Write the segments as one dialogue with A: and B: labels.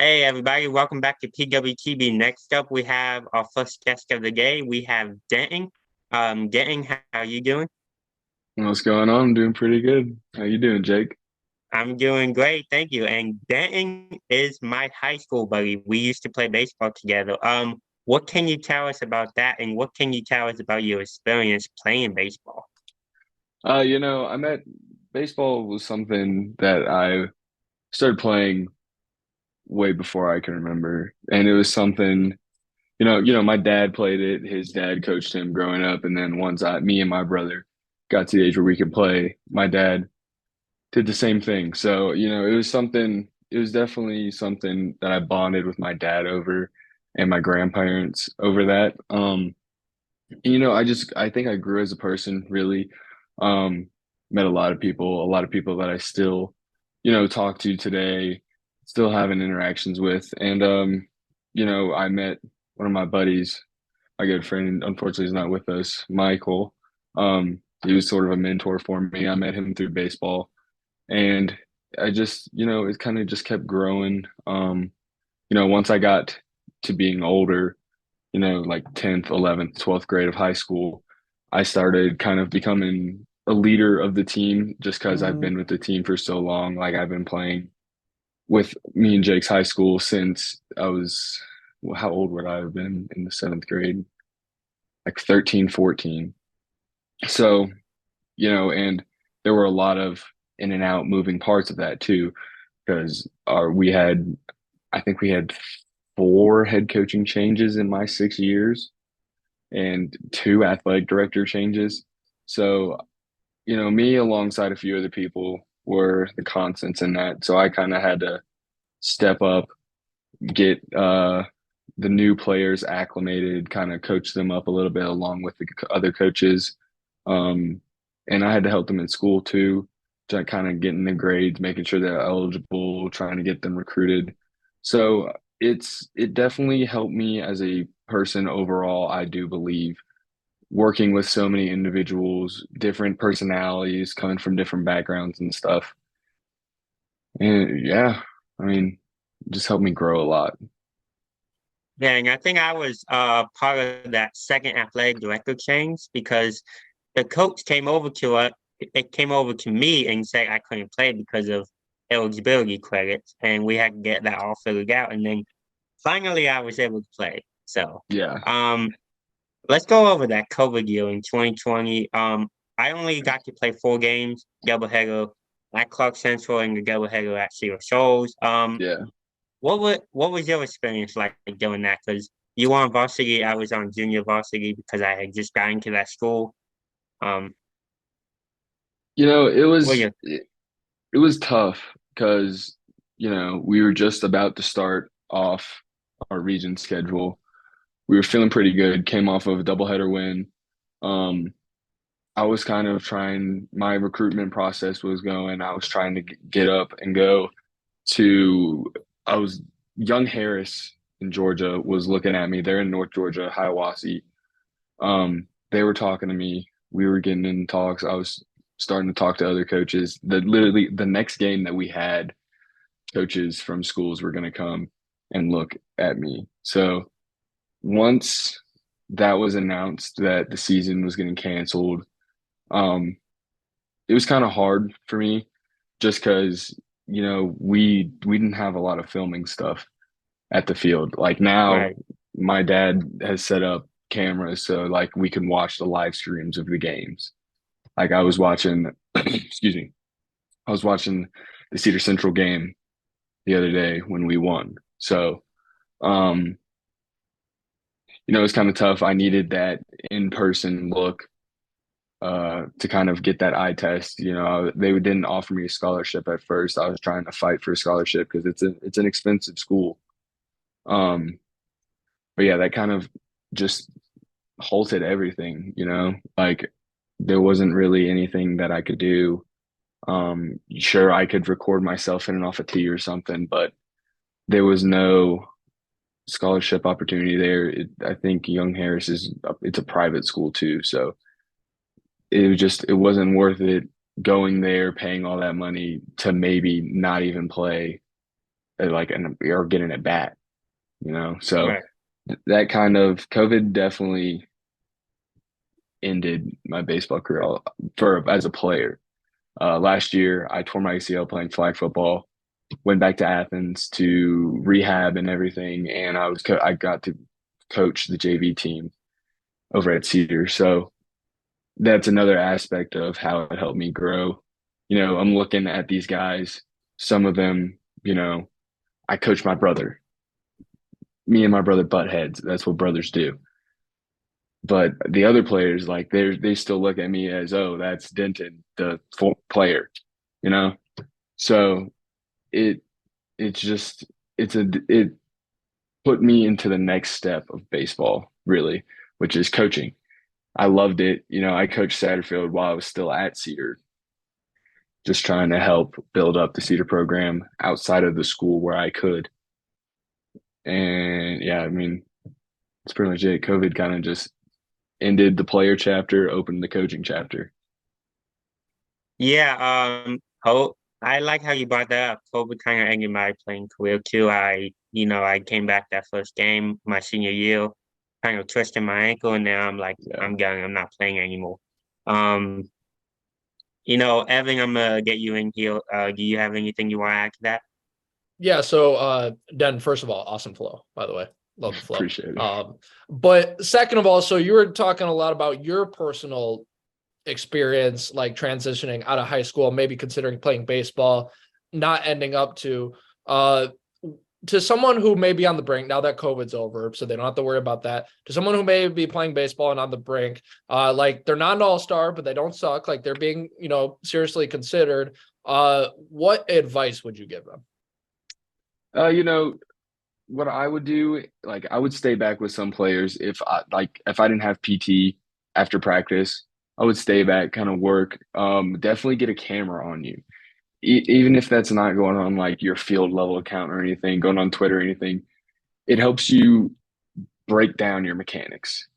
A: Hey everybody, welcome back to PWTB. Next up, we have our first guest of the day. We have Denton. Denton, how you doing?
B: What's going on? I'm doing pretty good. How you doing, Jake?
A: I'm doing great, thank you. And Denton is my high school buddy. We used to play baseball together. What can you tell us about that, and what can you tell us about your experience playing baseball?
B: I met baseball was something that I started playing way before I can remember. And it was something, my dad played it, his dad coached him growing up, and then once me and my brother got to the age where we could play, my dad did the same thing. So, it was definitely something that I bonded with my dad over and my grandparents over that. I think I grew as a person, really. Um, Met a lot of people that I still, talk to today, still having interactions with. And, I met one of my buddies, my good friend, unfortunately, is not with us, Michael. He was sort of a mentor for me. I met him through baseball. And it kind of just kept growing. Once I got to being older, like 10th, 11th, 12th grade of high school, I started kind of becoming a leader of the team just because I've
A: Mm.
B: been with the team for so long. Like I've been playing with me and Jake's high school since I was, well, how old would I have been in the seventh grade? Like 13, 14. So, and there were a lot of in and out moving parts of that too, because I think we had four head coaching changes in my 6 years and two athletic director changes. So, me alongside a few other people were the constants in that. So I kind of had to step up, get the new players acclimated, kind of coach them up a little bit along with the other coaches. Um, and I had to help them in school too, to kind of getting the grades, making sure they're eligible, trying to get them recruited. So it definitely helped me as a person overall, I do believe working with so many individuals, different personalities, coming from different backgrounds and stuff. And yeah, I mean, just helped me grow a lot.
A: Dang, I think I was part of that second athletic director change because the coach came over to us. It came over to me and said I couldn't play because of eligibility credits, and we had to get that all figured out. And then finally, I was able to play. So,
B: Yeah.
A: um, let's go over that COVID year in 2020. I only got to play 4 games, doubleheader at Clark Central and the doubleheader at Cedar Shoals.
B: Yeah.
A: What was your experience like doing that? Because you were on varsity, I was on junior varsity because I had just gotten to that school. Um,
B: You know,
A: what you
B: it was tough because, we were just about to start off our region schedule. We were feeling pretty good, came off of a doubleheader win. Um, I was kind of trying, my recruitment process was going. I was trying to get up and go to, I was, Young Harris in Georgia was looking at me. They're in North Georgia, Hiawassee. They were talking to me. We were getting in talks. I was starting to talk to other coaches. Literally the next game that we had, coaches from schools were going to come and look at me. So once that was announced that the season was getting canceled, um, it was kind of hard for me just because, we didn't have a lot of filming stuff at the field. Like now,
A: right?
B: my dad has set up cameras so like we can watch the live streams of the games. Like I was watching, excuse me, I was watching the Cedar Central game the other day when we won. So, um, it's kind of tough. I needed that in-person look to kind of get that eye test. They didn't offer me a scholarship at first. I was trying to fight for a scholarship because it's an expensive school. Um, but yeah, that kind of just halted everything. Like there wasn't really anything that I could do. Sure, I could record myself in and off a tee or something, but there was no scholarship opportunity there. I think Young Harris it's a private school too, so it wasn't worth it going there, paying all that money to maybe not even play like or getting at bat, So
A: Right.
B: that kind of COVID definitely ended my baseball career for as a player. Last year, I tore my ACL playing flag football. Went back to Athens to rehab and everything, and I got to coach the JV team over at Cedar. So that's another aspect of how it helped me grow. I'm looking at these guys. Some of them, I coach my brother. Me and my brother butt heads. That's what brothers do. But the other players, like they still look at me as, oh, that's Denton, the player, you know. So it it's just it put me into the next step of baseball, really, which is coaching. I loved it. I coached Satterfield while I was still at Cedar, just trying to help build up the Cedar program outside of the school where I could. And yeah, I mean, it's pretty much it. COVID kind of just ended the player chapter, opened the coaching chapter.
A: Yeah, I like how you brought that up. COVID kind of ended my playing career too. I came back that first game my senior year, kind of twisted my ankle, and now I'm like,
B: Yeah,
A: I'm done. I'm not playing anymore. Um, Evan, I'm gonna get you in here. Do you have anything you want to add to that?
C: Yeah, so Den, first of all, awesome flow, by the way. Love the flow.
B: appreciate it.
C: But second of all, so you were talking a lot about your personal experience, like transitioning out of high school, maybe considering playing baseball, not ending up to someone who may be on the brink now that COVID's over, so they don't have to worry about that. To someone who may be playing baseball and on the brink, like they're not an all-star, but they don't suck. Like they're being, seriously considered. What advice would you give them?
B: You know, what I would do, like I would stay back with some players if I didn't have PT after practice, I would stay back, kind of work. Definitely get a camera on you. Even if that's not going on like your field level account or anything, going on Twitter or anything, it helps you break down your mechanics.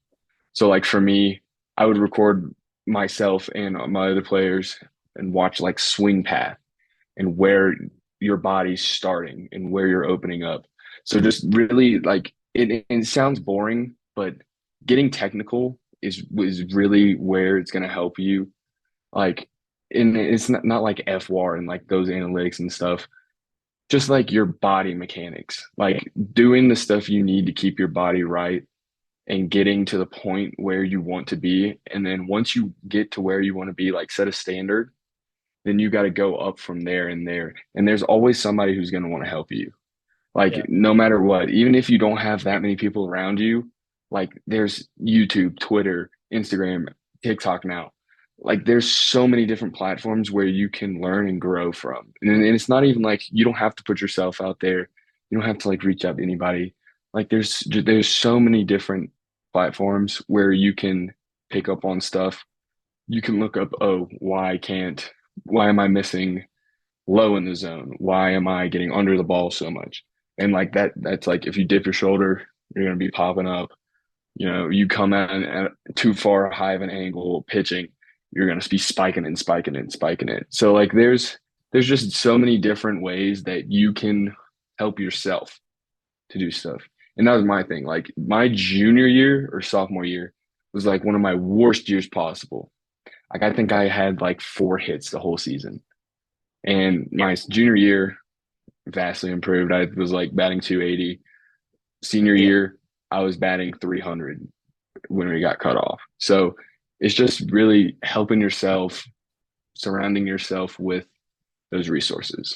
B: So like for me, I would record myself and my other players and watch like swing path and where your body's starting and where you're opening up. So just really like it sounds boring, but getting technical is really where it's going to help you. Like, and it's not like FWAR and like those analytics and stuff. Just like your body mechanics, like doing the stuff you need to keep your body right and getting to the point where you want to be. And then once you get to where you want to be, like set a standard, then you got to go up from there and there. And there's always somebody who's going to want to help you.
C: Yeah.
B: Like no matter what, even if you don't have that many people around you, like there's YouTube, Twitter, Instagram, TikTok now. Like there's so many different platforms where you can learn and grow from. And it's not even like you don't have to put yourself out there. You don't have to like reach out to anybody. Like there's so many different platforms where you can pick up on stuff. You can look up, oh, why am I missing low in the zone? Why am I getting under the ball so much? And like that's like if you dip your shoulder, you're gonna be popping up. You come out at too far high of an angle pitching, you're gonna be spiking it and spiking it and spiking it. So like there's just so many different ways that you can help yourself to do stuff. And that was my thing. Like my junior year or sophomore year was like one of my worst years possible. Like I think I had like 4 hits the whole season. And
A: Yeah.
B: my junior year, vastly improved. I was like batting 280. Senior
A: Yeah.
B: year, I was batting 300 when we got cut off. So it's just really helping yourself, surrounding yourself with those resources.